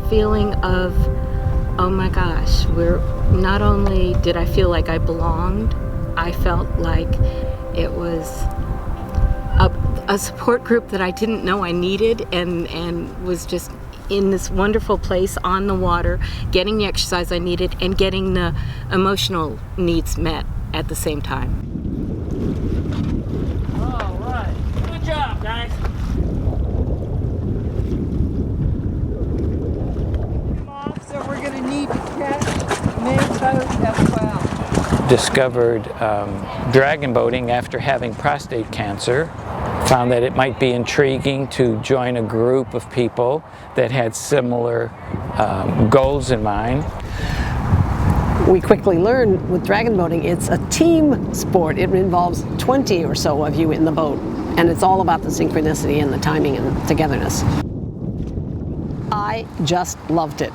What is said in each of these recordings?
Feeling of, oh my gosh, not only did I feel like I belonged, I felt like it was a support group that I didn't know I needed, and was just in this wonderful place on the water, getting the exercise I needed and getting the emotional needs met at the same time. All right, good job, guys. So we're going to need to catch mangoes as well. Discovered dragon boating after having prostate cancer. Found that it might be intriguing to join a group of people that had similar goals in mind. We quickly learned with dragon boating, it's a team sport. It involves 20 or so of you in the boat, and it's all about the synchronicity and the timing and togetherness. I just loved it.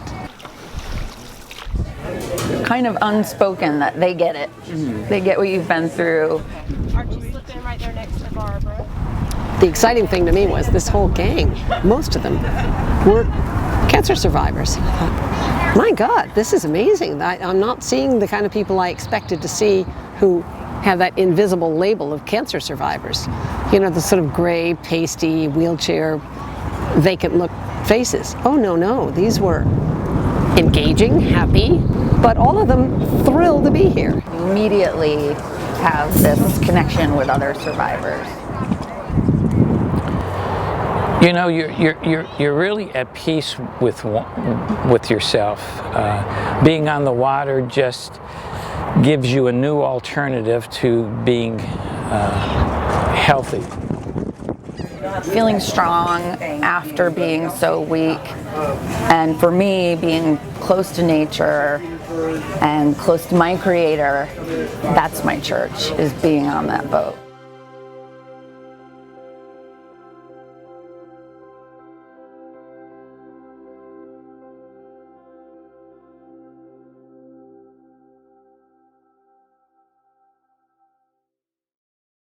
Kind of unspoken that they get it. They get what you've been through. Aren't you slipping right there next to Barbara? The exciting thing to me was this whole gang, most of them, were cancer survivors. I thought, my God, this is amazing. I'm not seeing the kind of people I expected to see who have that invisible label of cancer survivors. You know, the sort of gray, pasty, wheelchair, vacant look faces. Oh, no, these were engaging, happy, but all of them thrilled to be here. You immediately have this connection with other survivors. You know, you're really at peace with yourself. Being on the water just gives you a new alternative to being healthy. Feeling strong after being so weak, and for me, being close to nature and close to my Creator, that's my church, is being on that boat.